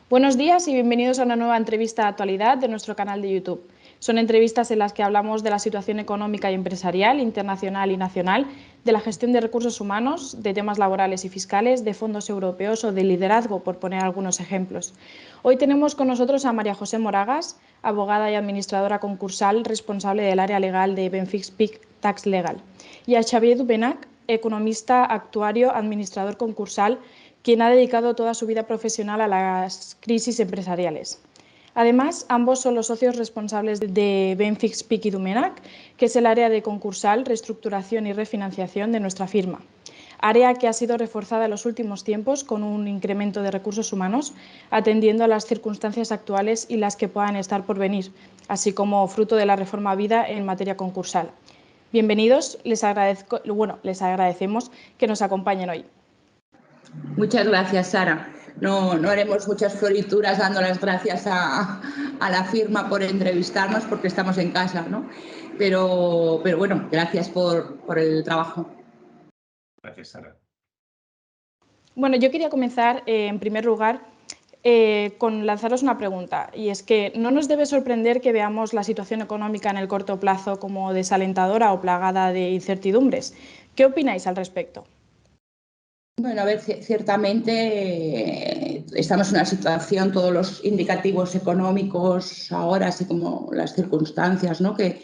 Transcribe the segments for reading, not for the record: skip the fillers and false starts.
Buenos días y bienvenidos a una nueva entrevista de actualidad de nuestro canal de YouTube. Son entrevistas en las que hablamos de la situación económica y empresarial, internacional y nacional, de la gestión de recursos humanos, de temas laborales y fiscales, de fondos europeos o de liderazgo, por poner algunos ejemplos. Hoy tenemos con nosotros a María José Moragas, abogada y administradora concursal responsable del área legal de Benfix Peak Tax Legal, y a Xavier Dubenac, economista, actuario, administrador concursal, quien ha dedicado toda su vida profesional a las crisis empresariales. Además, ambos son los socios responsables de Benfix Peak y Dubenac, que es el área de concursal, reestructuración y refinanciación de nuestra firma, área que ha sido reforzada en los últimos tiempos con un incremento de recursos humanos, atendiendo a las circunstancias actuales y las que puedan estar por venir, así como fruto de la reforma vida en materia concursal. Bienvenidos, les agradecemos que nos acompañen hoy. Muchas gracias, Sara. No haremos muchas florituras dando las gracias a la firma por entrevistarnos porque estamos en casa, ¿no? Pero bueno, gracias por el trabajo. Gracias, Sara. Bueno, yo quería comenzar, en primer lugar, con lanzaros una pregunta, y es que no nos debe sorprender que veamos la situación económica en el corto plazo como desalentadora o plagada de incertidumbres. ¿Qué opináis al respecto? Bueno, a ver, ciertamente estamos en una situación, todos los indicativos económicos ahora, así como las circunstancias, ¿no?, que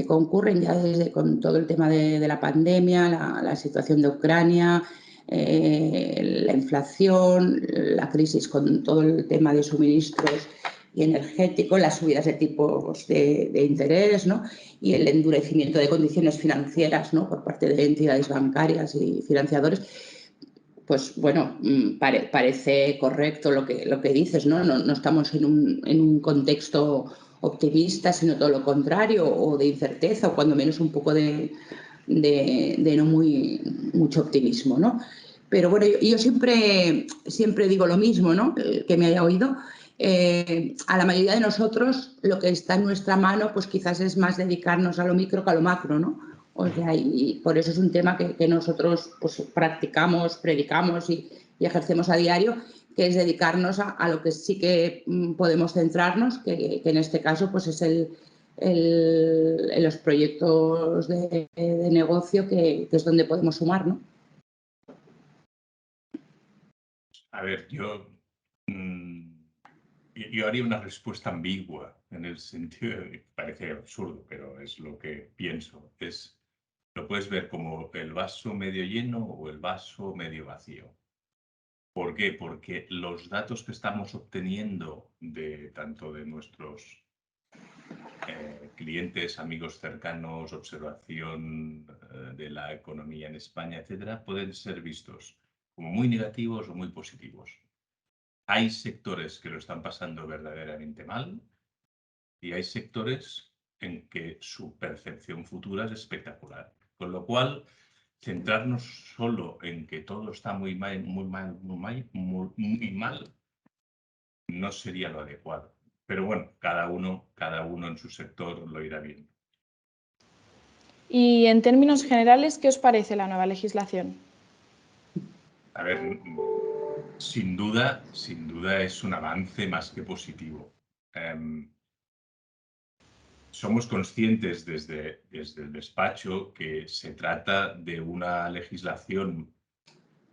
concurren ya desde con todo el tema de la pandemia, la situación de Ucrania, la inflación, la crisis con todo el tema de suministros y energéticos, las subidas de tipos de interés, ¿no?, y el endurecimiento de condiciones financieras, ¿no?, por parte de entidades bancarias y financiadores. Pues bueno, parece correcto lo que dices, ¿no? No estamos en un contexto optimista, sino todo lo contrario, o de incerteza, o cuando menos un poco de no mucho optimismo, ¿no? Pero bueno, yo siempre digo lo mismo, ¿no?, que me haya oído. A la mayoría de nosotros lo que está en nuestra mano pues quizás es más dedicarnos a lo micro que a lo macro, ¿no? O sea, y por eso es un tema que nosotros pues practicamos, predicamos y ejercemos a diario, que es dedicarnos a lo que sí que podemos centrarnos, que en este caso pues es los proyectos de negocio que es donde podemos sumar, ¿no? A ver, yo haría una respuesta ambigua en el sentido de que parece absurdo, pero es lo que pienso. Lo puedes ver como el vaso medio lleno o el vaso medio vacío. ¿Por qué? Porque los datos que estamos obteniendo tanto de nuestros clientes, amigos cercanos, observación de la economía en España, etcétera, pueden ser vistos como muy negativos o muy positivos. Hay sectores que lo están pasando verdaderamente mal y hay sectores en que su percepción futura es espectacular. Con lo cual, centrarnos solo en que todo está muy mal, no sería lo adecuado. Pero bueno, cada uno en su sector lo irá viendo. Y en términos generales, ¿qué os parece la nueva legislación? A ver, sin duda es un avance más que positivo. Somos conscientes desde el despacho que se trata de una legislación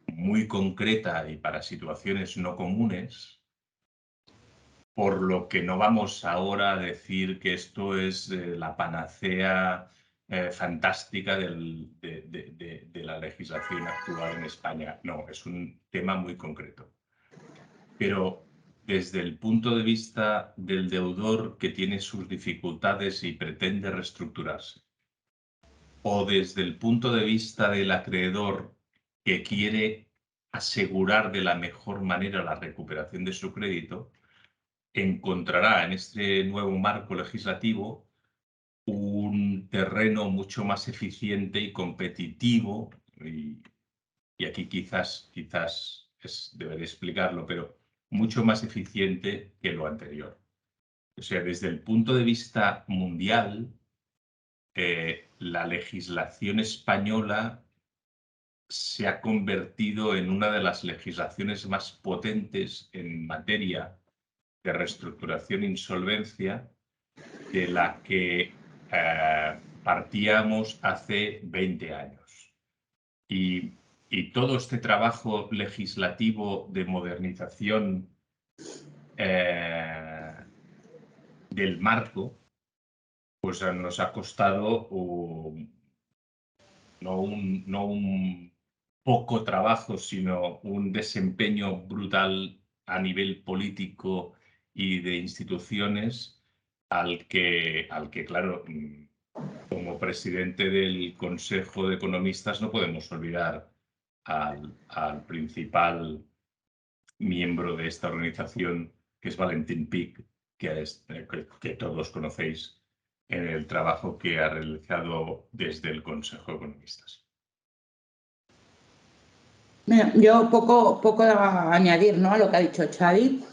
muy concreta y para situaciones no comunes, por lo que no vamos ahora a decir que esto es la panacea fantástica de la legislación actual en España. No, es un tema muy concreto. Pero desde el punto de vista del deudor que tiene sus dificultades y pretende reestructurarse, o desde el punto de vista del acreedor que quiere asegurar de la mejor manera la recuperación de su crédito, encontrará en este nuevo marco legislativo un terreno mucho más eficiente y competitivo, y aquí quizás deberé explicarlo, pero mucho más eficiente que lo anterior. O sea, desde el punto de vista mundial, la legislación española se ha convertido en una de las legislaciones más potentes en materia de reestructuración e insolvencia de la que partíamos hace 20 años. Y todo este trabajo legislativo de modernización del marco, pues nos ha costado no un poco trabajo, sino un desempeño brutal a nivel político y de instituciones al que claro, como presidente del Consejo de Economistas no podemos olvidar al principal miembro de esta organización, que es Valentín Pich, que todos conocéis en el trabajo que ha realizado desde el Consejo de Economistas. Mira, yo poco a añadir, ¿no?, a lo que ha dicho Xavi.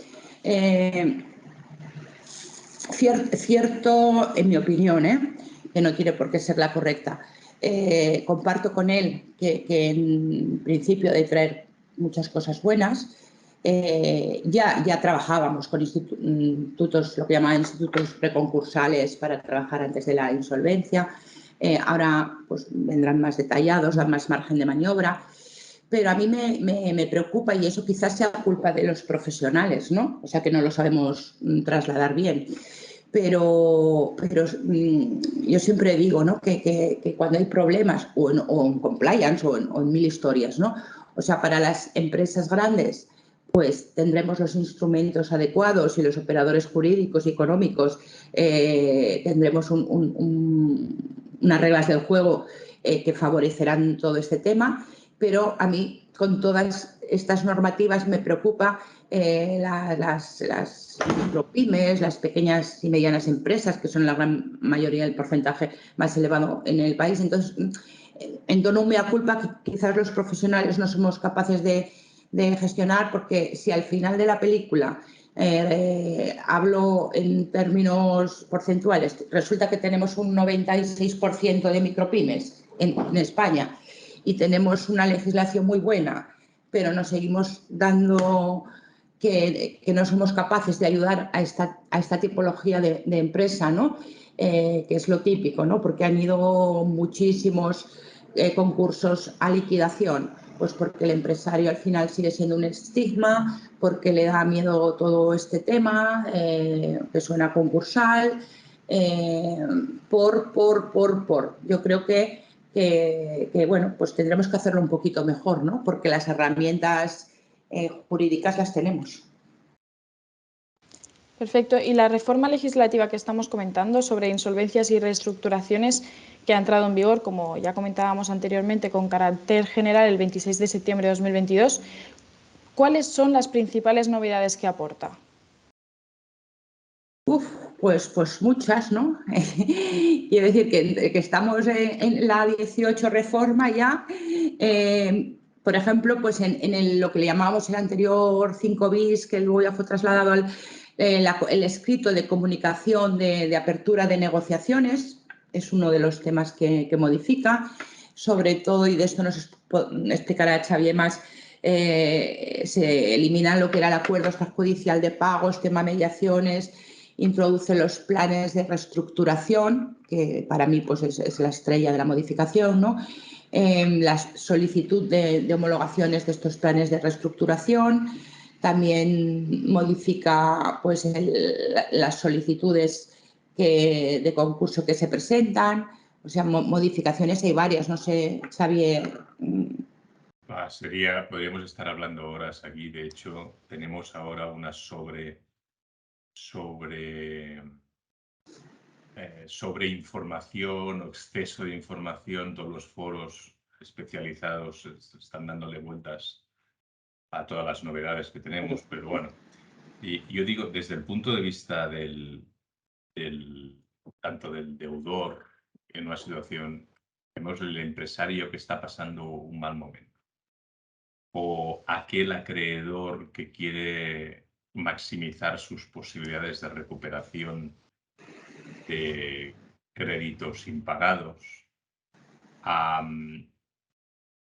Cierto, en mi opinión, que no tiene por qué ser la correcta, comparto con él que en principio de traer muchas cosas buenas. Ya trabajábamos con institutos, lo que llamaban institutos preconcursales, para trabajar antes de la insolvencia. Ahora pues vendrán más detallados, dan más margen de maniobra. Pero a mí me preocupa, y eso quizás sea culpa de los profesionales, ¿no? O sea, que no lo sabemos trasladar bien. Pero yo siempre digo, ¿no?, que cuando hay problemas o en compliance o en mil historias, ¿no? O sea, para las empresas grandes, pues tendremos los instrumentos adecuados y los operadores jurídicos y económicos, tendremos unas reglas del juego que favorecerán todo este tema. Pero a mí, con todas estas normativas, me preocupa las micropymes, las pequeñas y medianas empresas, que son la gran mayoría, del porcentaje más elevado en el país. Entonces, en tono mea culpa, que quizás los profesionales no somos capaces de gestionar, porque si al final de la película hablo en términos porcentuales, resulta que tenemos un 96% de micropymes en España, y tenemos una legislación muy buena, pero nos seguimos dando que no somos capaces de ayudar a esta tipología de empresa, ¿no? Que es lo típico, ¿no? Porque han ido muchísimos concursos a liquidación, pues porque el empresario al final sigue siendo un estigma, porque le da miedo todo este tema, que suena concursal, Yo creo que bueno, pues tendremos que hacerlo un poquito mejor, ¿no? Porque las herramientas jurídicas las tenemos. Perfecto. Y la reforma legislativa que estamos comentando sobre insolvencias y reestructuraciones, que ha entrado en vigor, como ya comentábamos anteriormente, con carácter general el 26 de septiembre de 2022, ¿cuáles son las principales novedades que aporta? Pues muchas, ¿no? Quiero decir que estamos en la 18 reforma ya. Por ejemplo, pues en lo que le llamábamos el anterior 5 bis, que luego ya fue trasladado al el escrito de comunicación de apertura de negociaciones, es uno de los temas que modifica. Sobre todo, y de esto nos explicará Xavier más, se elimina lo que era el acuerdo extrajudicial de pagos, tema mediaciones, introduce los planes de reestructuración, que para mí pues es la estrella de la modificación, ¿no? La solicitud de homologaciones de estos planes de reestructuración. También modifica pues las solicitudes de concurso que se presentan. O sea, modificaciones hay varias. No sé, Xavier. Podríamos estar hablando horas aquí. De hecho, tenemos ahora una sobre información o exceso de información. Todos los foros especializados están dándole vueltas a todas las novedades que tenemos, pero bueno, y yo digo, desde el punto de vista tanto del deudor en una situación, vemos el empresario que está pasando un mal momento, o aquel acreedor que quiere maximizar sus posibilidades de recuperación de créditos impagados.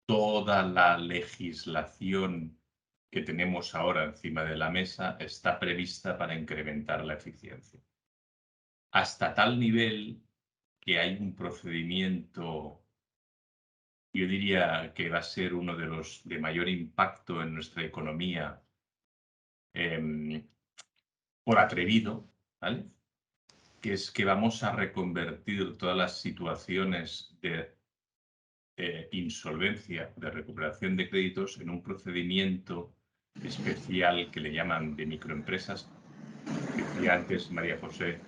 Toda la legislación que tenemos ahora encima de la mesa está prevista para incrementar la eficiencia. Hasta tal nivel que hay un procedimiento, yo diría que va a ser uno de los de mayor impacto en nuestra economía, por atrevido, ¿vale? Que es que vamos a reconvertir todas las situaciones de insolvencia, de recuperación de créditos, en un procedimiento especial que le llaman de microempresas. Decía antes María José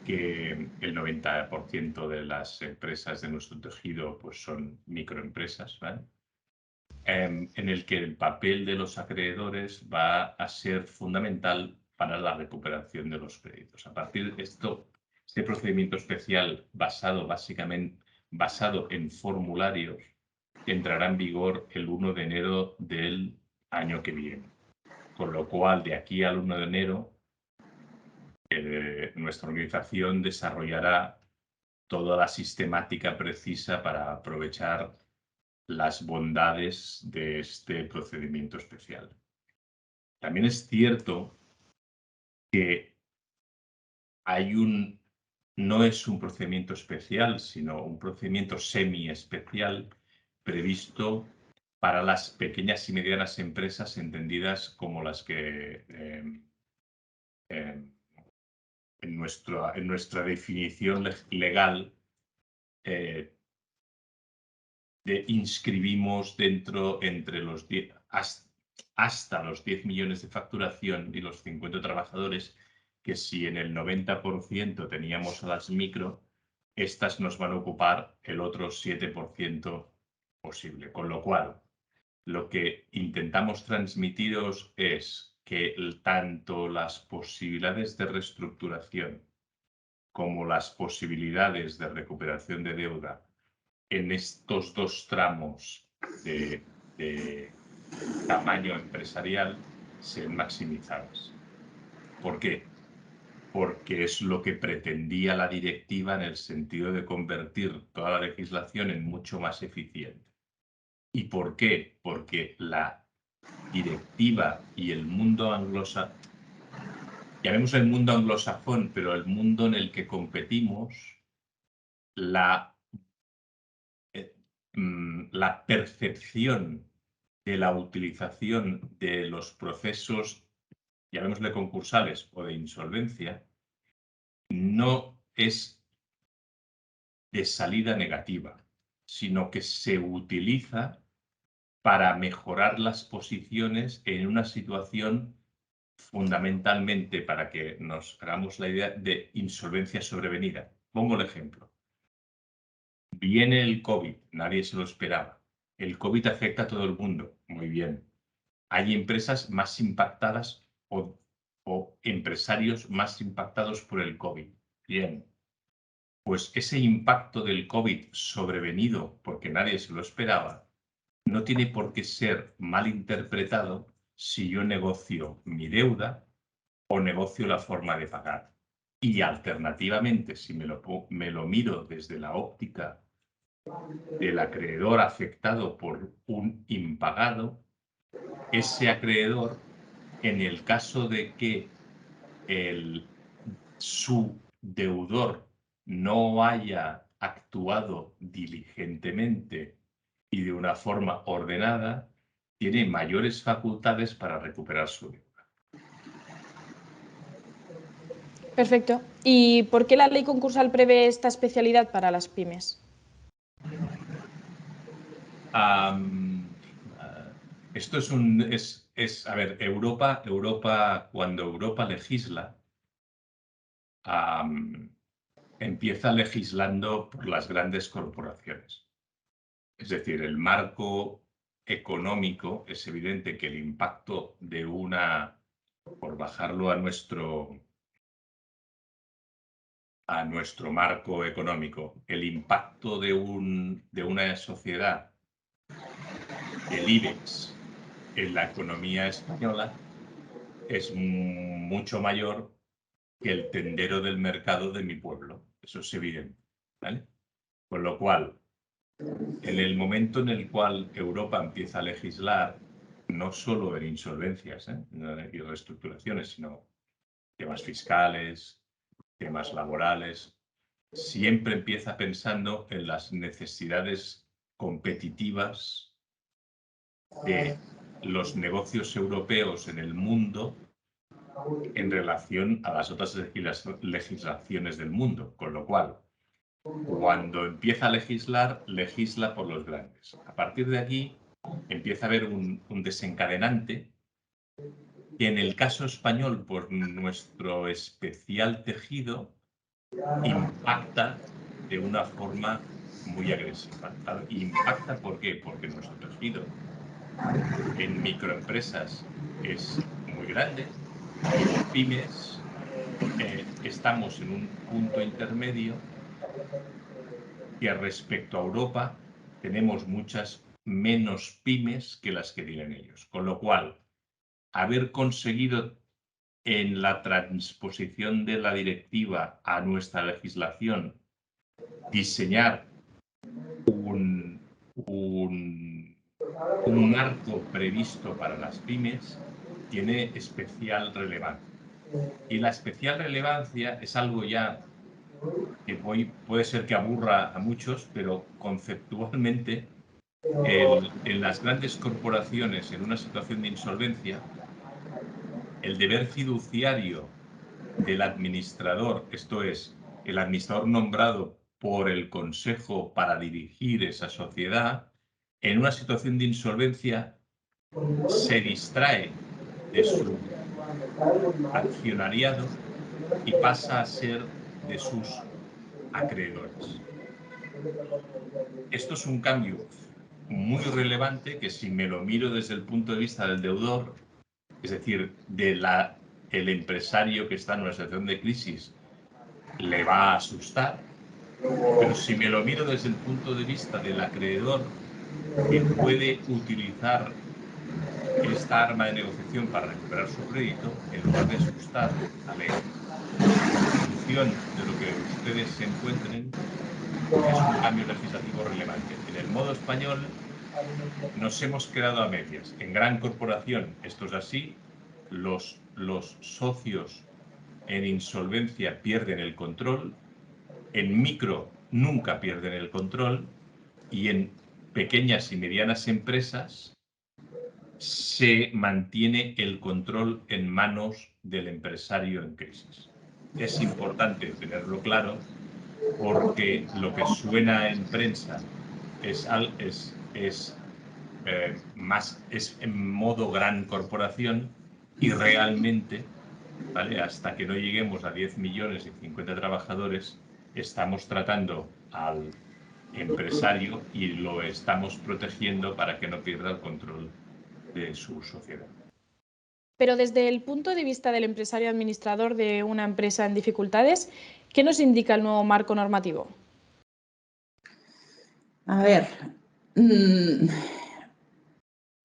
que el 90% de las empresas de nuestro tejido pues, son microempresas, ¿vale? En el que el papel de los acreedores va a ser fundamental para la recuperación de los créditos. A partir de este procedimiento especial basado en formularios entrará en vigor el 1 de enero del año que viene. Con lo cual, de aquí al 1 de enero, nuestra organización desarrollará toda la sistemática precisa para aprovechar las bondades de este procedimiento especial. También es cierto que no es un procedimiento especial, sino un procedimiento semi-especial previsto para las pequeñas y medianas empresas entendidas como las que en nuestra definición legal inscribimos entre los 10, hasta los 10 millones de facturación y los 50 trabajadores, que si en el 90% teníamos a las micro, estas nos van a ocupar el otro 7% posible. Con lo cual, lo que intentamos transmitiros es que tanto las posibilidades de reestructuración como las posibilidades de recuperación de deuda en estos dos tramos de tamaño empresarial sean maximizadas. ¿Por qué? Porque es lo que pretendía la directiva en el sentido de convertir toda la legislación en mucho más eficiente. ¿Y por qué? Porque la directiva y el mundo anglosajón, llamemos el mundo anglosajón, pero el mundo en el que competimos, la percepción de la utilización de los procesos, llamémosle concursales o de insolvencia, no es de salida negativa, sino que se utiliza para mejorar las posiciones en una situación fundamentalmente, para que nos hagamos la idea, de insolvencia sobrevenida. Pongo el ejemplo. Viene el COVID, nadie se lo esperaba. El COVID afecta a todo el mundo, muy bien. Hay empresas más impactadas o empresarios más impactados por el COVID. Bien, pues ese impacto del COVID sobrevenido, porque nadie se lo esperaba, no tiene por qué ser mal interpretado si yo negocio mi deuda o negocio la forma de pagar. Y alternativamente, si me lo miro desde la óptica del acreedor afectado por un impagado, ese acreedor, en el caso de que su deudor no haya actuado diligentemente y de una forma ordenada, tiene mayores facultades para recuperar su deuda. Perfecto. ¿Y por qué la ley concursal prevé esta especialidad para las pymes? Esto a ver, Europa, cuando Europa legisla, empieza legislando por las grandes corporaciones. Es decir, el marco económico, es evidente que el impacto de por bajarlo a nuestro marco económico, el impacto de una sociedad, el IBEX, en la economía española es mucho mayor que el tendero del mercado de mi pueblo. Eso es evidente, ¿vale? Con lo cual, en el momento en el cual Europa empieza a legislar, no solo en insolvencias y reestructuraciones, sino temas fiscales, temas laborales, siempre empieza pensando en las necesidades competitivas de los negocios europeos en el mundo en relación a las otras legislaciones del mundo, con lo cual, cuando empieza a legislar, legisla por los grandes. A partir de aquí empieza a haber un desencadenante que en el caso español, por nuestro especial tejido, impacta de una forma muy agresiva. ¿Impacta por qué? Porque nuestro tejido en microempresas es muy grande y en pymes estamos en un punto intermedio que respecto a Europa tenemos muchas menos pymes que las que tienen ellos. Con lo cual, haber conseguido en la transposición de la directiva a nuestra legislación diseñar un marco previsto para las pymes tiene especial relevancia. Y la especial relevancia es algo ya que puede ser que aburra a muchos, pero conceptualmente en las grandes corporaciones en una situación de insolvencia, el deber fiduciario del administrador, esto es, el administrador nombrado por el consejo para dirigir esa sociedad, en una situación de insolvencia se distrae de su accionariado y pasa a ser de sus acreedores. Esto es un cambio muy relevante que, si me lo miro desde el punto de vista del deudor, es decir, el empresario que está en una situación de crisis, le va a asustar, pero si me lo miro desde el punto de vista del acreedor, que puede utilizar esta arma de negociación para recuperar su crédito, en lugar de asustar, alegra. En función de lo que ustedes se encuentren, es un cambio legislativo relevante. En el modo español nos hemos quedado a medias. En gran corporación esto es así, los socios en insolvencia pierden el control, en micro nunca pierden el control y en pequeñas y medianas empresas se mantiene el control en manos del empresario en crisis. Es importante tenerlo claro porque lo que suena en prensa es en modo gran corporación y realmente, ¿vale?, hasta que no lleguemos a 10 millones y 50 trabajadores, estamos tratando al empresario y lo estamos protegiendo para que no pierda el control de su sociedad. Pero desde el punto de vista del empresario administrador de una empresa en dificultades, ¿qué nos indica el nuevo marco normativo? A ver,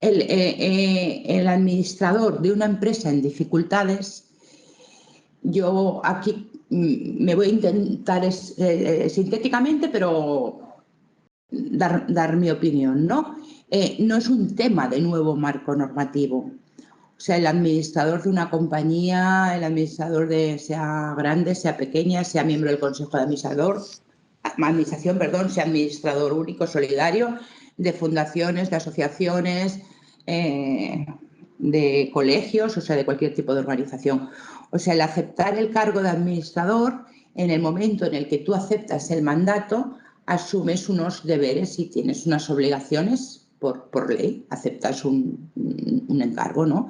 el administrador de una empresa en dificultades, yo aquí me voy a intentar sintéticamente, pero dar mi opinión, ¿no? No es un tema de nuevo marco normativo. O sea, el administrador de una compañía, el administrador sea grande, sea pequeña, sea miembro del consejo de administración, sea administrador único, solidario, de fundaciones, de asociaciones, de colegios, o sea, de cualquier tipo de organización. O sea, el aceptar el cargo de administrador, en el momento en el que tú aceptas el mandato, asumes unos deberes y tienes unas obligaciones por ley, aceptas un encargo, ¿no?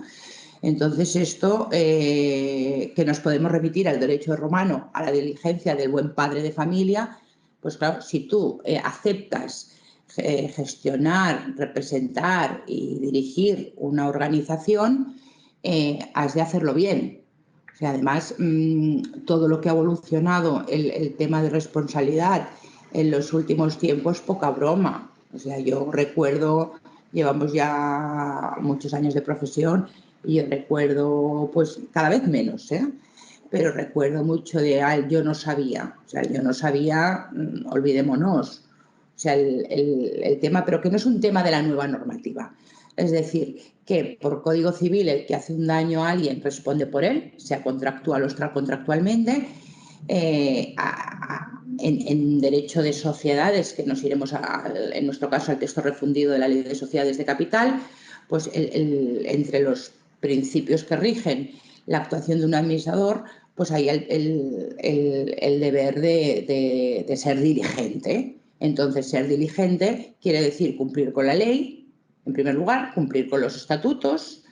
Entonces, esto que nos podemos remitir al derecho romano, a la diligencia del buen padre de familia, pues claro, si tú aceptas gestionar, representar y dirigir una organización, has de hacerlo bien. O sea, además, todo lo que ha evolucionado el tema de responsabilidad en los últimos tiempos, poca broma. O sea, yo recuerdo, llevamos ya muchos años de profesión y yo recuerdo, pues cada vez menos, pero recuerdo mucho de yo no sabía. O sea, yo no sabía, olvidémonos. O sea, el tema, pero que no es un tema de la nueva normativa. Es decir, que por Código Civil el que hace un daño a alguien responde por él, sea contractual o extracontractualmente. En derecho de sociedades, que nos iremos en nuestro caso al texto refundido de la Ley de Sociedades de Capital, pues entre los principios que rigen la actuación de un administrador, pues hay el deber de ser diligente. Entonces, ser diligente quiere decir cumplir con la ley, en primer lugar, cumplir con los estatutos,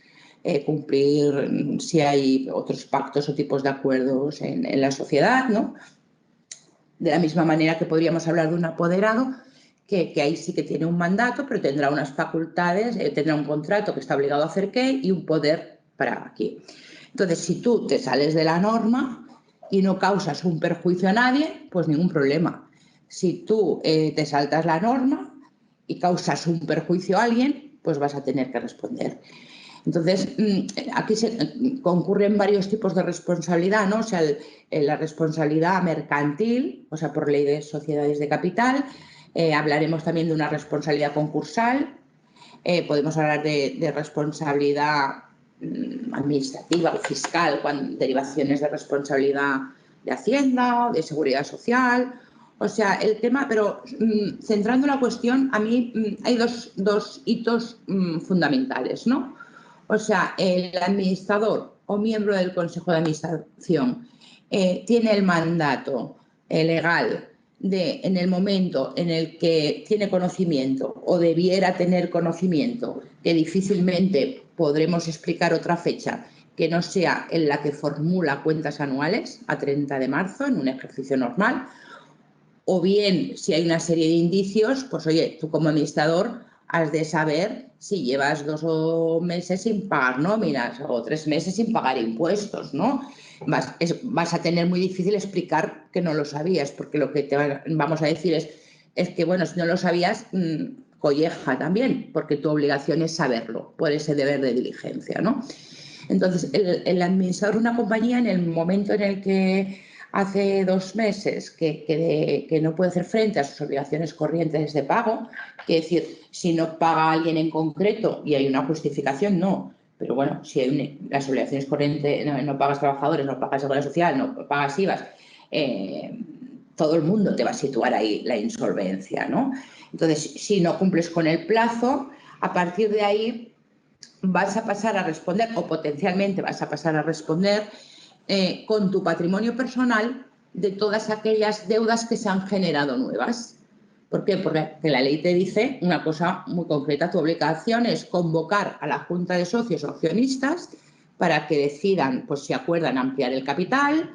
cumplir si hay otros pactos o tipos de acuerdos en la sociedad, ¿no? De la misma manera que podríamos hablar de un apoderado, que ahí sí que tiene un mandato, pero tendrá unas facultades, tendrá un contrato que está obligado a hacer qué y un poder para aquí. Entonces, si tú te sales de la norma y no causas un perjuicio a nadie, pues ningún problema. Si tú te saltas la norma y causas un perjuicio a alguien, pues vas a tener que responder. Entonces, aquí concurren varios tipos de responsabilidad, ¿no? O sea, la responsabilidad mercantil, o sea, por ley de sociedades de capital. Hablaremos también de una responsabilidad concursal. Podemos hablar de responsabilidad administrativa o fiscal, derivaciones de responsabilidad de Hacienda, de Seguridad Social. O sea, el tema, pero centrando la cuestión, a mí hay dos hitos fundamentales, ¿no? O sea, el administrador o miembro del Consejo de Administración tiene el mandato legal de, en el momento en el que tiene conocimiento o debiera tener conocimiento, que difícilmente podremos explicar otra fecha que no sea en la que formula cuentas anuales a 30 de marzo en un ejercicio normal, o bien si hay una serie de indicios, pues oye, tú como administrador has de saber si llevas 2 meses sin pagar nóminas o 3 meses sin pagar impuestos, ¿no? Vas a tener muy difícil explicar que no lo sabías, porque lo que te vamos a decir es que, bueno, si no lo sabías, colleja también, porque tu obligación es saberlo, por ese deber de diligencia, ¿no? Entonces, el administrador de una compañía, en el momento en el que hace 2 meses que no puede hacer frente a sus obligaciones corrientes de pago, que es decir, si no paga a alguien en concreto y hay una justificación, no. Pero bueno, si hay las obligaciones corrientes, no pagas trabajadores, no pagas seguridad social, no pagas IVA, todo el mundo te va a situar ahí la insolvencia, ¿no? Entonces, si no cumples con el plazo, a partir de ahí vas a pasar a responder, o potencialmente vas a pasar a responder con tu patrimonio personal de todas aquellas deudas que se han generado nuevas. ¿Por qué? Porque la ley te dice una cosa muy concreta. Tu obligación es convocar a la Junta de Socios o Accionistas para que decidan, pues si acuerdan ampliar el capital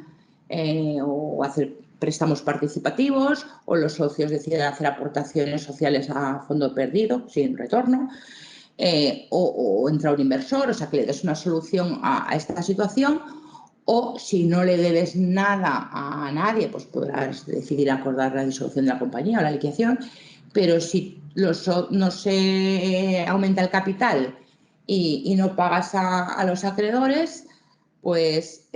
o hacer préstamos participativos, o los socios deciden hacer aportaciones sociales a fondo perdido sin retorno. O entra un inversor, o sea, que le des una solución a esta situación, o si no le debes nada a nadie, pues podrás decidir acordar la disolución de la compañía o la liquidación, pero si no se aumenta el capital y no pagas a los acreedores, pues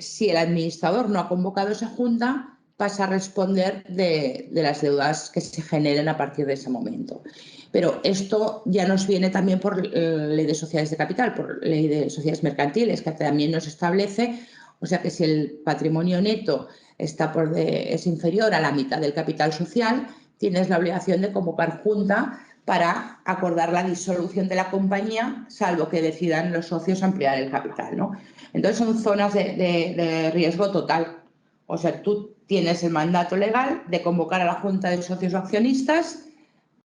si el administrador no ha convocado esa junta, pasa a responder de las deudas que se generen a partir de ese momento. Pero esto ya nos viene también por ley de sociedades de capital, por ley de sociedades mercantiles, que también nos establece, o sea que si el patrimonio neto es inferior a la mitad del capital social, tienes la obligación de convocar junta para acordar la disolución de la compañía, salvo que decidan los socios ampliar el capital, ¿no? Entonces son zonas de riesgo total. O sea, tú tienes el mandato legal de convocar a la Junta de Socios o Accionistas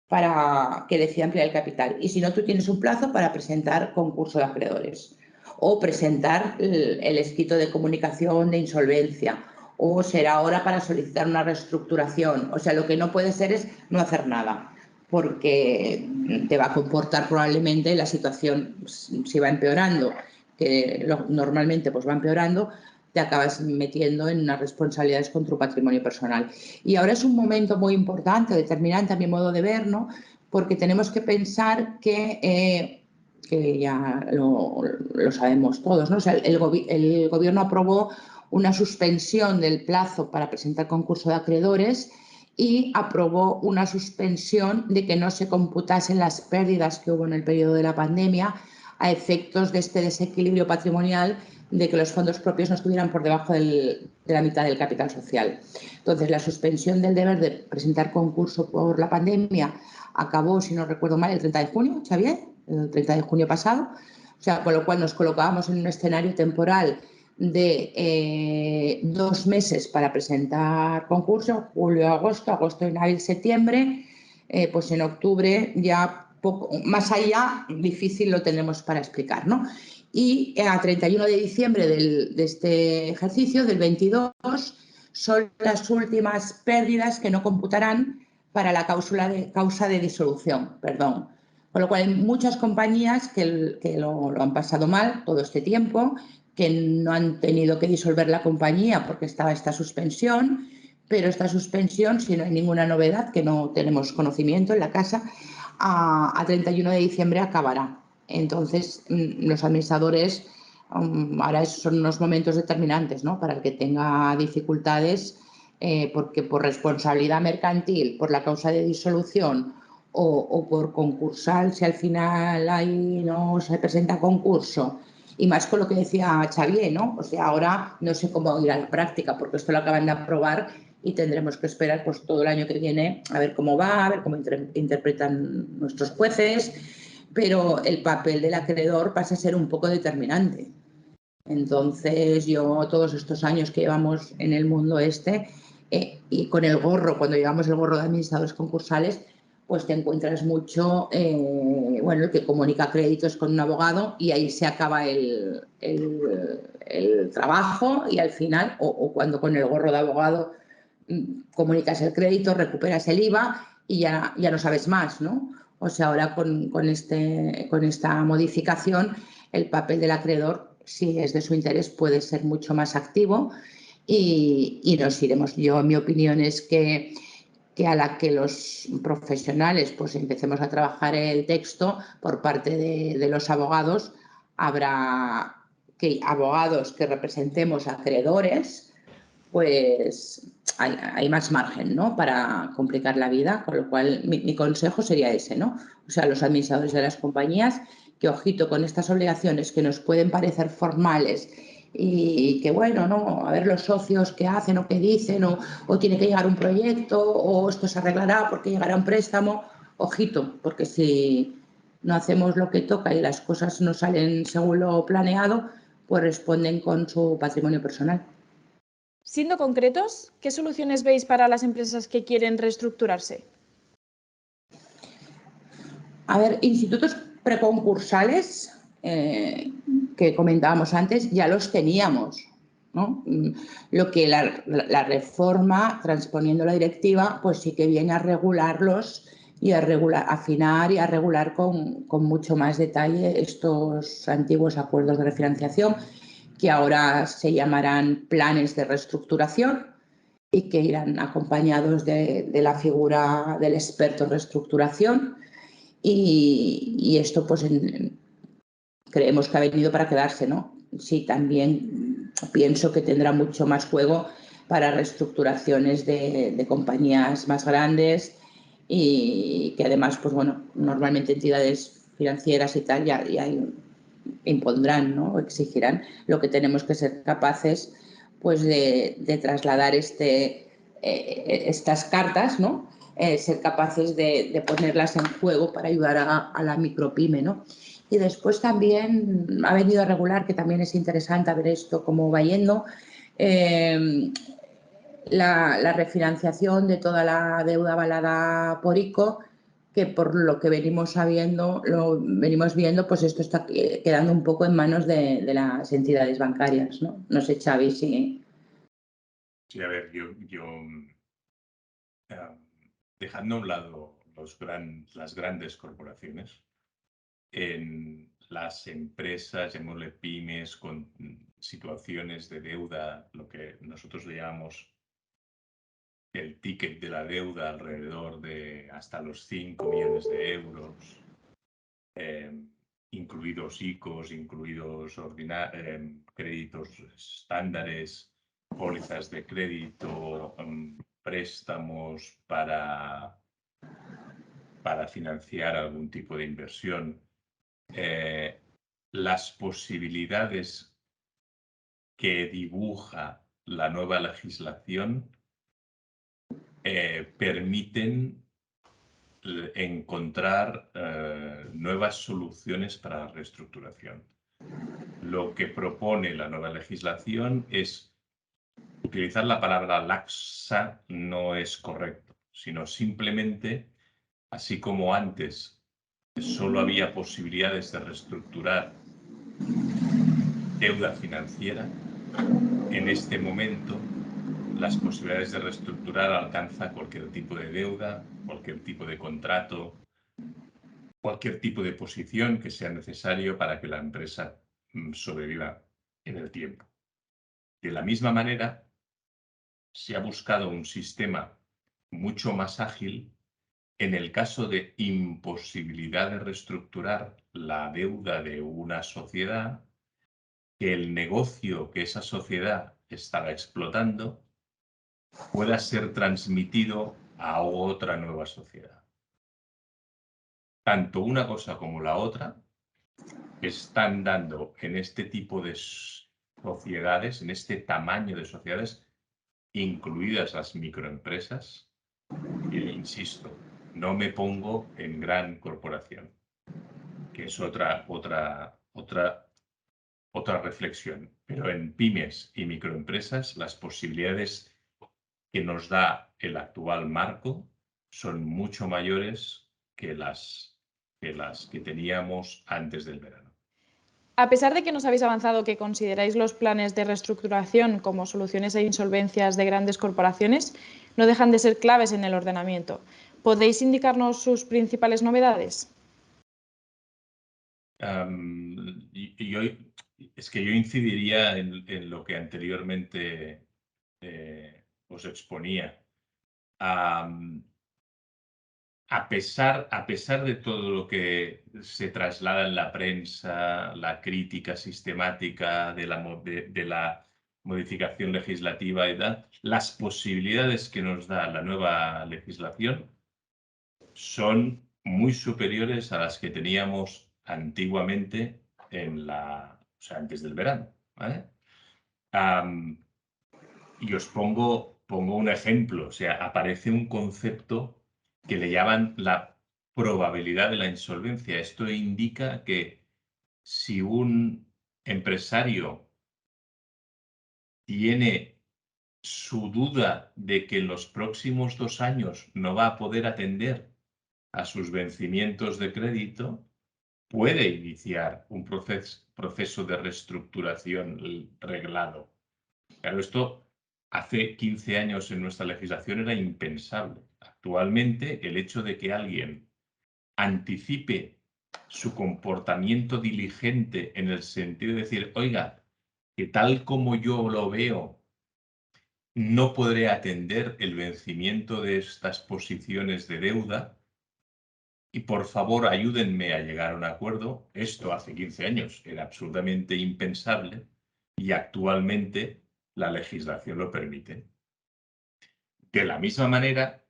para que decida ampliar el capital. Y si no, tú tienes un plazo para presentar concurso de acreedores o presentar el escrito de comunicación de insolvencia, o será hora para solicitar una reestructuración. O sea, lo que no puede ser es no hacer nada, porque te va a comportar probablemente la situación, si va empeorando, que normalmente pues va empeorando, te acabas metiendo en unas responsabilidades con tu patrimonio personal. Y ahora es un momento muy importante, determinante a mi modo de ver, ¿no? Porque tenemos que pensar que ya lo sabemos todos, ¿no? O sea, el gobierno aprobó una suspensión del plazo para presentar concurso de acreedores y aprobó una suspensión de que no se computasen las pérdidas que hubo en el periodo de la pandemia a efectos de este desequilibrio patrimonial de que los fondos propios no estuvieran por debajo de la mitad del capital social. Entonces, la suspensión del deber de presentar concurso por la pandemia acabó, si no recuerdo mal, el 30 de junio, Xavier, el 30 de junio pasado, o sea, con lo cual nos colocábamos en un escenario temporal de 2 meses para presentar concurso, julio, agosto en abril, septiembre, pues en octubre ya poco, más allá, difícil lo tenemos para explicar, ¿no? Y a 31 de diciembre de este ejercicio, del 22, son las últimas pérdidas que no computarán para la causa de disolución, perdón. Con lo cual, hay muchas compañías que lo han pasado mal todo este tiempo, que no han tenido que disolver la compañía porque estaba esta suspensión, pero esta suspensión, si no hay ninguna novedad, que no tenemos conocimiento en la casa, a 31 de diciembre acabará. Entonces, los administradores, ahora son unos momentos determinantes, ¿no? Para el que tenga dificultades, porque por responsabilidad mercantil, por la causa de disolución o por concursal, si al final ahí no se presenta concurso, y más con lo que decía Xavier, ¿no? O sea, ahora no sé cómo ir a la práctica, porque esto lo acaban de aprobar y tendremos que esperar pues todo el año que viene a ver cómo va, a ver cómo interpretan nuestros jueces, pero el papel del acreedor pasa a ser un poco determinante. Entonces, yo todos estos años que llevamos en el mundo y con el gorro, cuando llevamos el gorro de administradores concursales, pues te encuentras mucho, bueno, el que comunica créditos con un abogado y ahí se acaba el trabajo y al final, o cuando con el gorro de abogado comunicas el crédito, recuperas el IVA y ya no sabes más, ¿no? O sea, ahora con esta modificación, el papel del acreedor, si es de su interés, puede ser mucho más activo y nos iremos. Yo, mi opinión es que a la que los profesionales pues empecemos a trabajar el texto por parte de los abogados, habrá abogados que representemos a acreedores, pues hay más margen, ¿no? Para complicar la vida, con lo cual mi consejo sería ese, ¿no? O sea, los administradores de las compañías, que ojito con estas obligaciones que nos pueden parecer formales y que, bueno, ¿no? A ver los socios qué hacen o qué dicen, o tiene que llegar un proyecto, o esto se arreglará porque llegará un préstamo. Ojito, porque si no hacemos lo que toca y las cosas no salen según lo planeado, pues responden con su patrimonio personal. Siendo concretos, ¿qué soluciones veis para las empresas que quieren reestructurarse? A ver, institutos preconcursales que comentábamos antes ya los teníamos, ¿no? Lo que la reforma, transponiendo la directiva, pues sí que viene a regularlos y a afinar y a regular con mucho más detalle estos antiguos acuerdos de refinanciación, que ahora se llamarán planes de reestructuración y que irán acompañados de la figura del experto en reestructuración. Y esto pues creemos que ha venido para quedarse, ¿no? Sí, también pienso que tendrá mucho más juego para reestructuraciones de compañías más grandes y que además, pues bueno, normalmente entidades financieras y tal ya impondrán, ¿no? O exigirán. Lo que tenemos que ser capaces pues de trasladar estas cartas, ¿no? Ser capaces de ponerlas en juego para ayudar a la micropyme, ¿no? Y después también ha venido a regular, que también es interesante ver esto cómo va yendo, la refinanciación de toda la deuda avalada por ICO, que por lo que venimos viendo, pues esto está quedando un poco en manos de las entidades bancarias, ¿no? No sé, Xavi, si... Sí, a ver, dejando a un lado las grandes corporaciones, en las empresas, llamémosle pymes, con situaciones de deuda, lo que nosotros le llamamos el ticket de la deuda alrededor de hasta los 5 millones de euros, incluidos ICOs, incluidos créditos estándares, pólizas de crédito, préstamos para financiar algún tipo de inversión, las posibilidades que dibuja la nueva legislación permiten encontrar nuevas soluciones para la reestructuración. Lo que propone la nueva legislación es utilizar la palabra laxa, no es correcto, sino simplemente, así como antes solo había posibilidades de reestructurar deuda financiera, en este momento las posibilidades de reestructurar alcanzan cualquier tipo de deuda, cualquier tipo de contrato, cualquier tipo de posición que sea necesario para que la empresa sobreviva en el tiempo. De la misma manera, se ha buscado un sistema mucho más ágil en el caso de imposibilidad de reestructurar la deuda de una sociedad, que el negocio que esa sociedad estaba explotando pueda ser transmitido a otra nueva sociedad. Tanto una cosa como la otra están dando en este tipo de sociedades, en este tamaño de sociedades, incluidas las microempresas, e insisto, no me pongo en gran corporación, que es otra reflexión. Pero en pymes y microempresas, las posibilidades que nos da el actual marco son mucho mayores que las que teníamos antes del verano. A pesar de que nos habéis avanzado que consideráis los planes de reestructuración como soluciones a insolvencias de grandes corporaciones, no dejan de ser claves en el ordenamiento. ¿Podéis indicarnos sus principales novedades? Yo incidiría en lo que anteriormente os exponía. A pesar de todo lo que se traslada en la prensa, la crítica sistemática de la modificación legislativa y tal, las posibilidades que nos da la nueva legislación son muy superiores a las que teníamos antiguamente antes del verano, ¿vale? Y os pongo un ejemplo, o sea, aparece un concepto que le llaman la probabilidad de la insolvencia. Esto indica que si un empresario tiene su duda de que en los próximos 2 años no va a poder atender a sus vencimientos de crédito, puede iniciar un proceso de reestructuración reglado. Claro, esto hace 15 años en nuestra legislación era impensable. Actualmente, el hecho de que alguien anticipe su comportamiento diligente en el sentido de decir, oiga, que tal como yo lo veo, no podré atender el vencimiento de estas posiciones de deuda y por favor ayúdenme a llegar a un acuerdo. Esto hace 15 años era absolutamente impensable y actualmente la legislación lo permite. De la misma manera,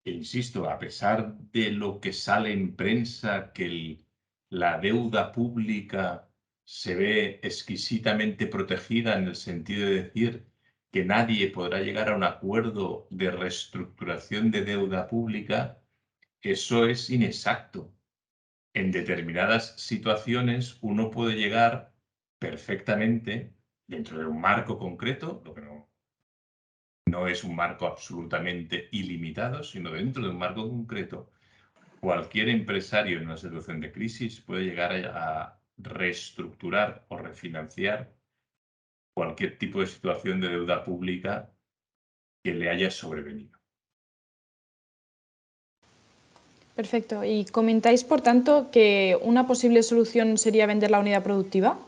insisto, a pesar de lo que sale en prensa, que la deuda pública se ve exquisitamente protegida en el sentido de decir que nadie podrá llegar a un acuerdo de reestructuración de deuda pública, eso es inexacto. En determinadas situaciones uno puede llegar perfectamente dentro de un marco concreto, lo que no es un marco absolutamente ilimitado, sino dentro de un marco concreto. Cualquier empresario en una situación de crisis puede llegar a reestructurar o refinanciar cualquier tipo de situación de deuda pública que le haya sobrevenido. Perfecto. ¿Y comentáis, por tanto, que una posible solución sería vender la unidad productiva?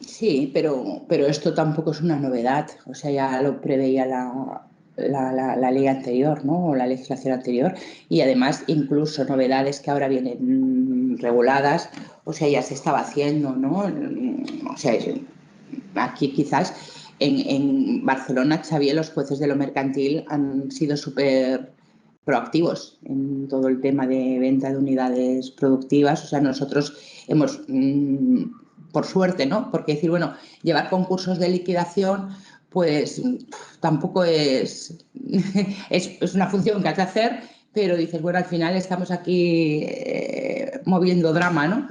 Sí, pero esto tampoco es una novedad. O sea, ya lo preveía la ley anterior, ¿no? O la legislación anterior. Y además, incluso novedades que ahora vienen reguladas, o sea, ya se estaba haciendo, ¿no? O sea, aquí quizás en Barcelona, Xavier, los jueces de lo mercantil han sido súper proactivos en todo el tema de venta de unidades productivas. O sea, nosotros hemos, por suerte, ¿no? Porque decir, bueno, llevar concursos de liquidación, pues tampoco es una función que has de hacer, pero dices, bueno, al final estamos aquí moviendo drama, ¿no?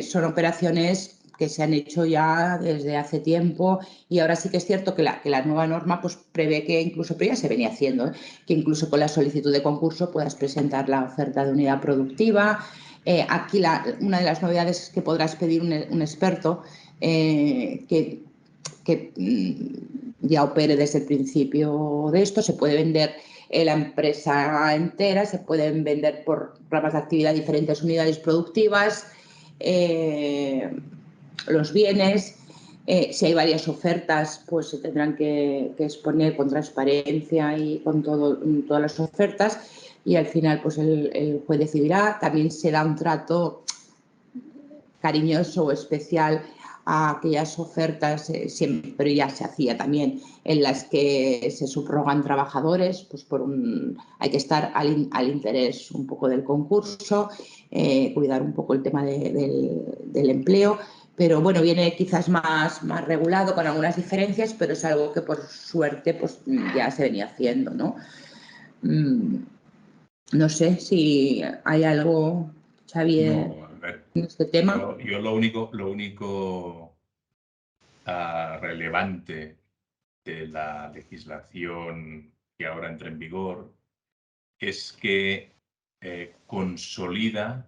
Son operaciones que se han hecho ya desde hace tiempo y ahora sí que es cierto que la nueva norma pues prevé que incluso, pero ya se venía haciendo, que incluso con la solicitud de concurso puedas presentar la oferta de unidad productiva. Aquí una de las novedades es que podrás pedir un experto que ya opere desde el principio de esto. Se puede vender la empresa entera, se pueden vender por ramas de actividad diferentes unidades productivas, los bienes. Si hay varias ofertas, pues se tendrán que exponer con transparencia y con todas las ofertas y al final pues el juez decidirá. También se da un trato cariñoso o especial a aquellas ofertas, siempre ya se hacía también, en las que se subrogan trabajadores, pues hay que estar al interés un poco del concurso, cuidar un poco el tema del empleo, pero bueno, viene quizás más regulado con algunas diferencias, pero es algo que por suerte pues ya se venía haciendo, ¿no? No sé si hay algo, Xavier, No, a ver, en este tema. yo lo único relevante de la legislación que ahora entra en vigor es que consolida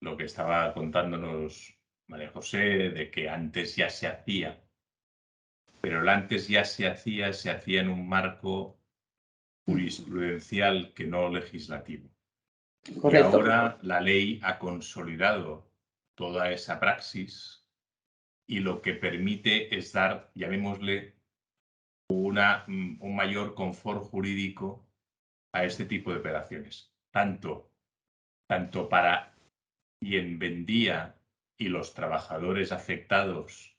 lo que estaba contándonos María José, de que antes ya se hacía, pero el antes ya se hacía en un marco jurisprudencial que no legislativo. Correcto. Y ahora la ley ha consolidado toda esa praxis y lo que permite es dar, llamémosle, un mayor confort jurídico a este tipo de operaciones. Tanto para quien vendía y los trabajadores afectados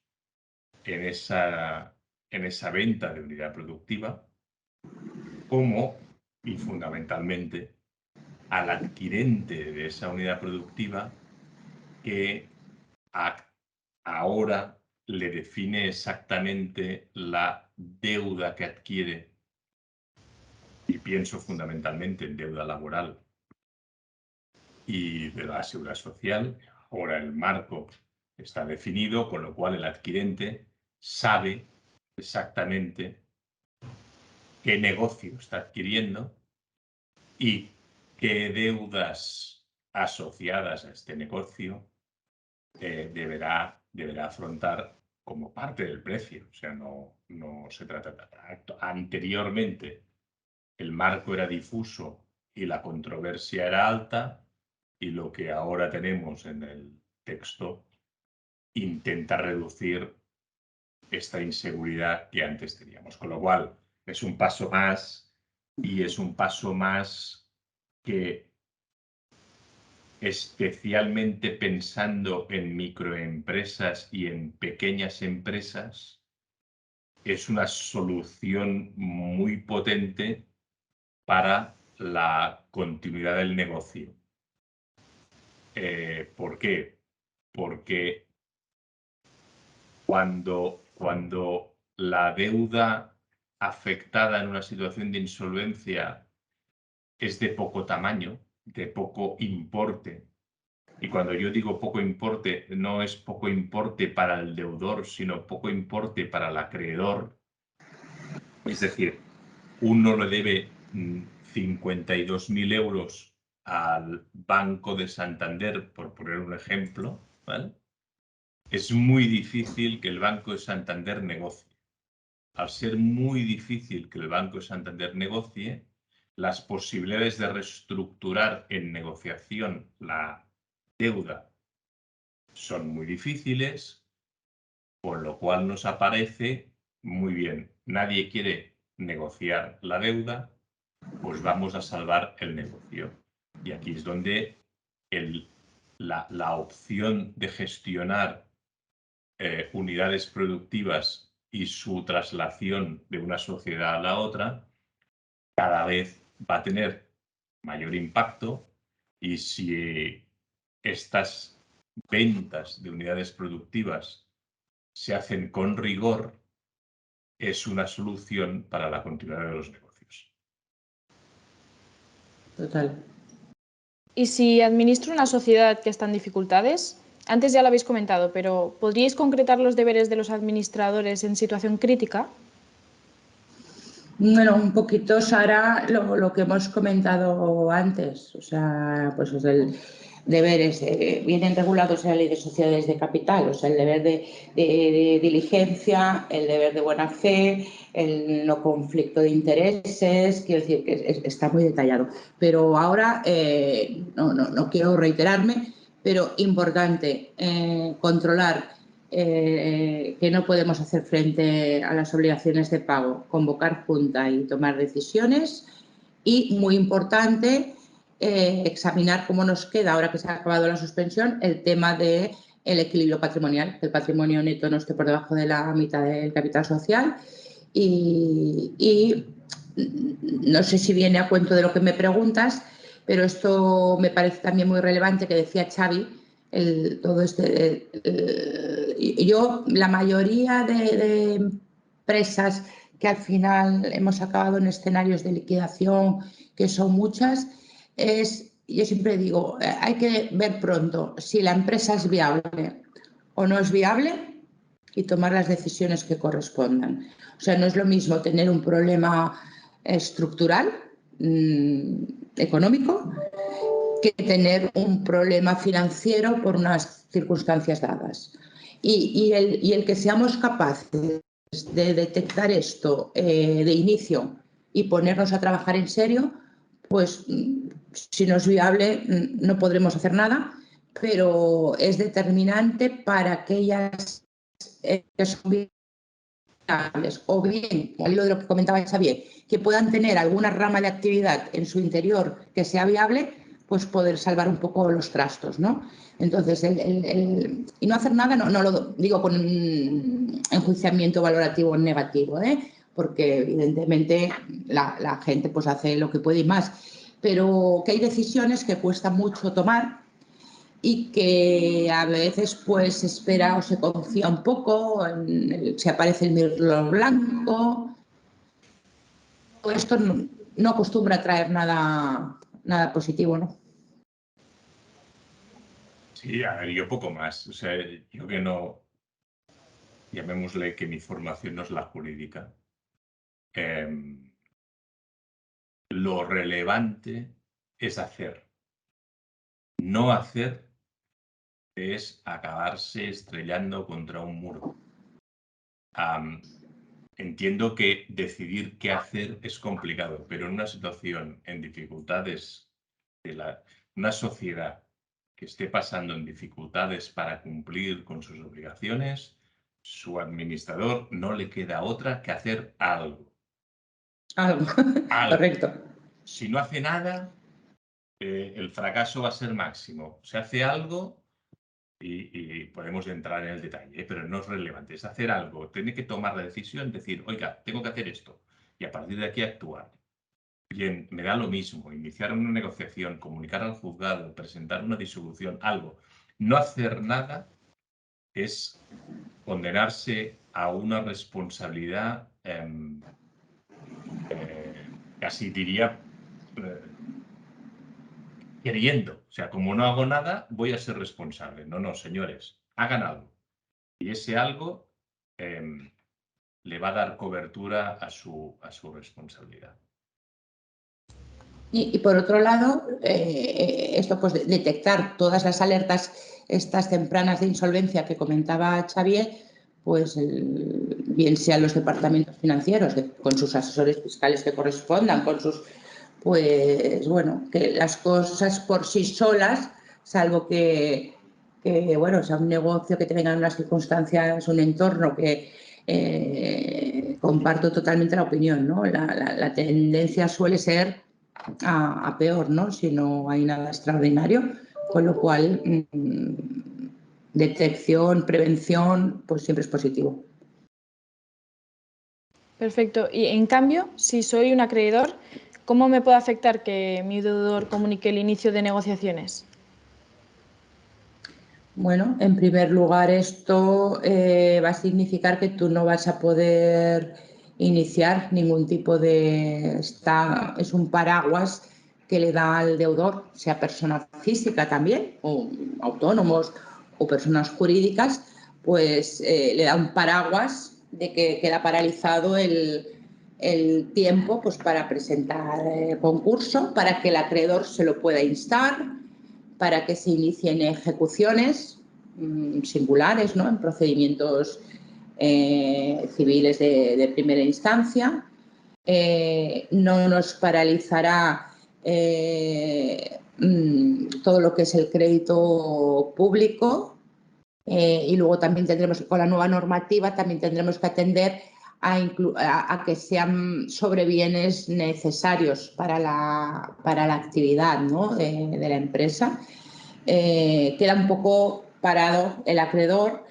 en esa venta de unidad productiva, como, y fundamentalmente, al adquirente de esa unidad productiva que ahora le define exactamente la deuda que adquiere, y pienso fundamentalmente en deuda laboral y de la seguridad social. Ahora el marco está definido, con lo cual el adquirente sabe exactamente qué negocio está adquiriendo y qué deudas asociadas a este negocio deberá afrontar como parte del precio. O sea, no se trata de... Anteriormente el marco era difuso y la controversia era alta, y lo que ahora tenemos en el texto intenta reducir esta inseguridad que antes teníamos. Con lo cual, es un paso más, y es un paso más que, especialmente pensando en microempresas y en pequeñas empresas, es una solución muy potente para la continuidad del negocio. ¿Por qué? Porque cuando la deuda afectada en una situación de insolvencia es de poco tamaño, de poco importe, y cuando yo digo poco importe, no es poco importe para el deudor, sino poco importe para el acreedor, es decir, uno le debe 52.000 euros al Banco de Santander, por poner un ejemplo, ¿vale? Es muy difícil que el Banco de Santander negocie. Al ser muy difícil que el Banco de Santander negocie, las posibilidades de reestructurar en negociación la deuda son muy difíciles, con lo cual nos aparece muy bien. Nadie quiere negociar la deuda, pues vamos a salvar el negocio. Y aquí es donde la opción de gestionar unidades productivas y su traslación de una sociedad a la otra cada vez va a tener mayor impacto, y si estas ventas de unidades productivas se hacen con rigor, es una solución para la continuidad de los negocios. Total. Y si administro una sociedad que está en dificultades, antes ya lo habéis comentado, pero ¿podríais concretar los deberes de los administradores en situación crítica? Bueno, un poquito, Sara, lo que hemos comentado antes, o sea, pues deberes vienen regulados en la Ley de Sociedades de Capital, o sea, el deber de diligencia, el deber de buena fe, el no conflicto de intereses, quiero decir que está muy detallado. Pero ahora, no quiero reiterarme, pero importante controlar que no podemos hacer frente a las obligaciones de pago, convocar junta y tomar decisiones, y muy importante examinar cómo nos queda, ahora que se ha acabado la suspensión, el tema del equilibrio patrimonial, que el patrimonio neto no esté por debajo de la mitad del capital social, y no sé si viene a cuento de lo que me preguntas, pero esto me parece también muy relevante, que decía Xavi, yo, la mayoría de empresas que al final hemos acabado en escenarios de liquidación, que son muchas, yo siempre digo, hay que ver pronto si la empresa es viable o no es viable y tomar las decisiones que correspondan. O sea, no es lo mismo tener un problema estructural, económico, que tener un problema financiero por unas circunstancias dadas. Y el que seamos capaces de detectar esto de inicio y ponernos a trabajar en serio, pues si no es viable no podremos hacer nada, pero es determinante para aquellas que son viables, o bien, al hilo de lo que comentaba Xavier, que puedan tener alguna rama de actividad en su interior que sea viable, pues poder salvar un poco los trastos, ¿no? Entonces, y no hacer nada, no lo digo con un enjuiciamiento valorativo negativo, porque evidentemente la gente pues hace lo que puede y más, pero que hay decisiones que cuesta mucho tomar y que a veces pues se espera o se confía un poco, se aparece el mirlo blanco. Esto no acostumbra a traer nada positivo, ¿no? Sí, a ver, yo poco más. O sea, yo que no, llamémosle que mi formación no es la jurídica. Lo relevante es hacer. No hacer es acabarse estrellando contra un muro. Entiendo que decidir qué hacer es complicado, pero en una situación en dificultades una sociedad que esté pasando en dificultades para cumplir con sus obligaciones, su administrador no le queda otra que hacer algo. Algo. Correcto. Si no hace nada, el fracaso va a ser máximo. Se hace algo y podemos entrar en el detalle, pero no es relevante. Es hacer algo. Tiene que tomar la decisión, decir, oiga, tengo que hacer esto. Y a partir de aquí actuar. Bien, me da lo mismo, iniciar una negociación, comunicar al juzgado, presentar una disolución, algo. No hacer nada es condenarse a una responsabilidad, casi diría, queriendo. O sea, como no hago nada, voy a ser responsable. No, no, señores, hagan algo. Y ese algo le va a dar cobertura a su responsabilidad. Y por otro lado, esto pues detectar todas las alertas estas tempranas de insolvencia que comentaba Xavier, pues bien sean los departamentos financieros con sus asesores fiscales que correspondan, con sus, pues bueno, que las cosas por sí solas, salvo que bueno, sea un negocio que tenga unas circunstancias, un entorno que comparto totalmente la opinión, ¿no? La tendencia suele ser a peor, ¿no? Si no hay nada extraordinario, con lo cual detección, prevención, pues siempre es positivo. Perfecto. Y en cambio, si soy un acreedor, ¿cómo me puede afectar que mi deudor comunique el inicio de negociaciones? Bueno, en primer lugar, esto va a significar que tú no vas a poder iniciar ningún tipo de... es un paraguas que le da al deudor, sea persona física también, o autónomos o personas jurídicas, pues le da un paraguas de que queda paralizado el tiempo pues, para presentar concurso, para que el acreedor se lo pueda instar, para que se inicien ejecuciones singulares, ¿no? En procedimientos civiles de primera instancia. No nos paralizará todo lo que es el crédito público y luego también tendremos, con la nueva normativa, también tendremos que atender a que sean sobrebienes necesarios para la actividad, ¿no? de la empresa. Queda un poco parado el acreedor.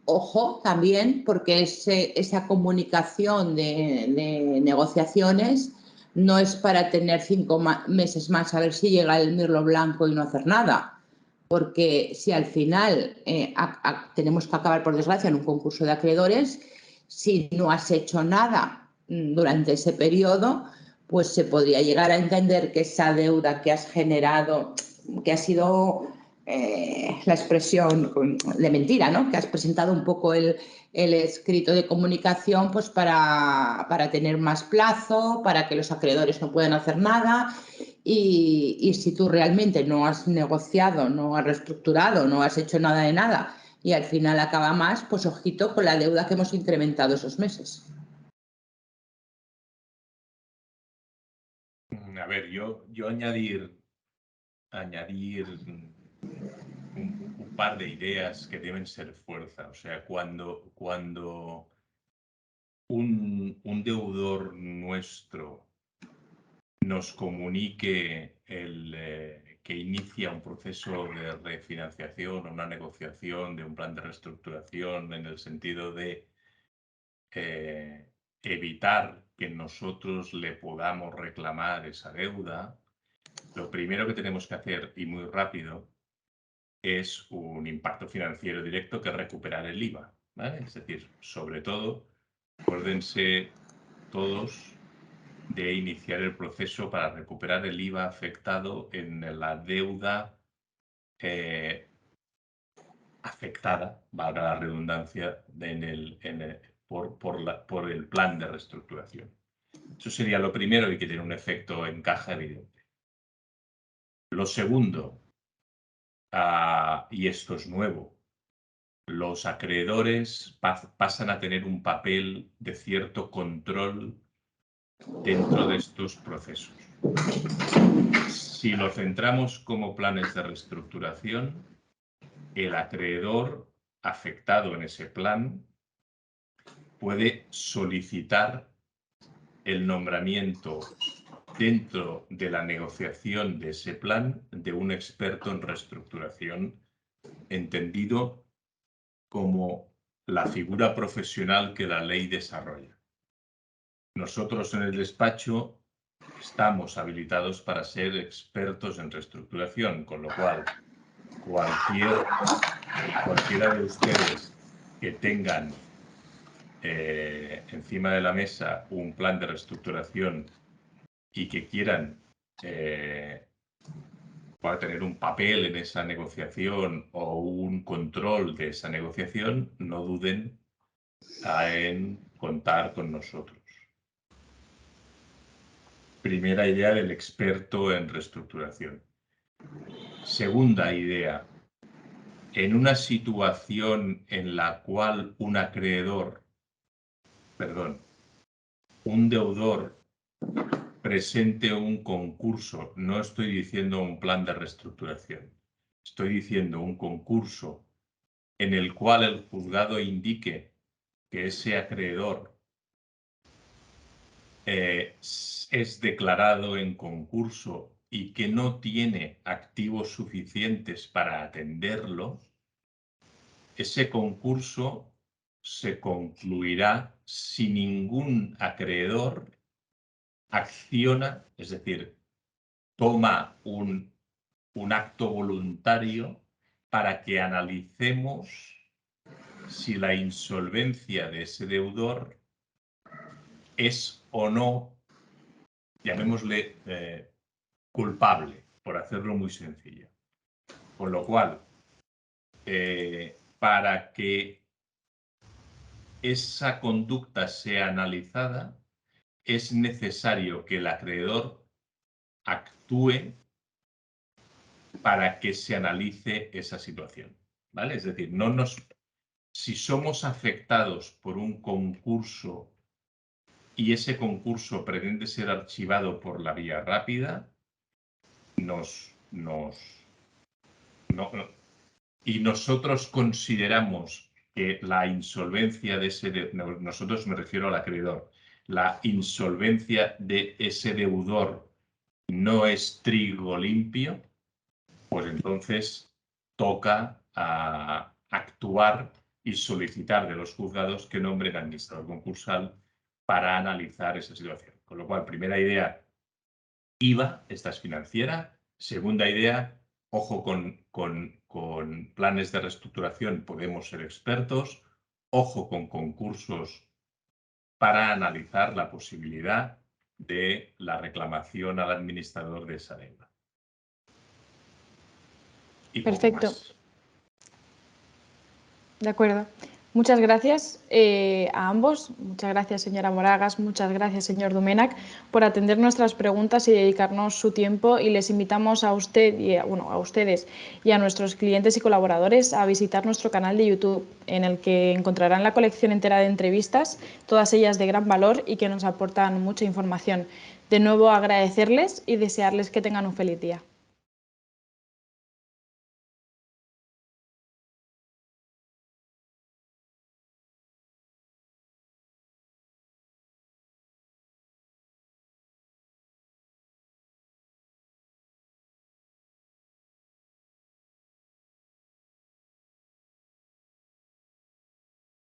Ojo también, porque esa comunicación de negociaciones no es para tener 5 meses más a ver si llega el mirlo blanco y no hacer nada. Porque si al final tenemos que acabar, por desgracia, en un concurso de acreedores, si no has hecho nada durante ese periodo, pues se podría llegar a entender que esa deuda que has generado, que ha sido la expresión de mentira, ¿no? Que has presentado un poco el escrito de comunicación pues para tener más plazo, para que los acreedores no puedan hacer nada. Y si tú realmente no has negociado, no has reestructurado, no has hecho nada de nada y al final acaba más, pues ojito con la deuda que hemos incrementado esos meses. A ver, yo añadir un par de ideas que deben ser fuerza. O sea, cuando un deudor nuestro nos comunique que inicia un proceso de refinanciación o una negociación de un plan de reestructuración en el sentido de evitar que nosotros le podamos reclamar esa deuda, lo primero que tenemos que hacer, y muy rápido, es un impacto financiero directo que es recuperar el IVA, ¿vale? Es decir, sobre todo, acuérdense todos de iniciar el proceso para recuperar el IVA afectado en la deuda afectada, valga la redundancia, por el plan de reestructuración. Eso sería lo primero y que tiene un efecto en caja evidente. Lo segundo, y esto es nuevo, los acreedores pasan a tener un papel de cierto control dentro de estos procesos. Si lo centramos como planes de reestructuración, el acreedor afectado en ese plan puede solicitar el nombramiento dentro de la negociación de ese plan de un experto en reestructuración, entendido como la figura profesional que la ley desarrolla. Nosotros en el despacho estamos habilitados para ser expertos en reestructuración, con lo cual cualquiera de ustedes que tengan encima de la mesa un plan de reestructuración y que quieran para tener un papel en esa negociación o un control de esa negociación, no duden en contar con nosotros. Primera idea del experto en reestructuración. Segunda idea, en una situación en la cual un deudor presente un concurso, no estoy diciendo un plan de reestructuración, estoy diciendo un concurso en el cual el juzgado indique que ese acreedor es declarado en concurso y que no tiene activos suficientes para atenderlo, ese concurso se concluirá si ningún acreedor acciona, es decir, toma un acto voluntario para que analicemos si la insolvencia de ese deudor es o no, llamémosle, culpable, por hacerlo muy sencillo. Con lo cual, para que esa conducta sea analizada, es necesario que el acreedor actúe para que se analice esa situación, ¿vale? Es decir, si somos afectados por un concurso y ese concurso pretende ser archivado por la vía rápida, y nosotros consideramos que la insolvencia de nosotros me refiero al acreedor, la insolvencia de ese deudor no es trigo limpio, pues entonces toca actuar y solicitar de los juzgados que nombren administrador concursal para analizar esa situación. Con lo cual, primera idea, IVA, esta es financiera. Segunda idea, ojo con planes de reestructuración, podemos ser expertos. Ojo con concursos para analizar la posibilidad de la reclamación al administrador de esa deuda. Y perfecto. poco más. De acuerdo. Muchas gracias a ambos. Muchas gracias, señora Moragas. Muchas gracias, señor Domènech, por atender nuestras preguntas y dedicarnos su tiempo. Y les invitamos a usted y a ustedes y a nuestros clientes y colaboradores a visitar nuestro canal de YouTube, en el que encontrarán la colección entera de entrevistas, todas ellas de gran valor y que nos aportan mucha información. De nuevo, agradecerles y desearles que tengan un feliz día.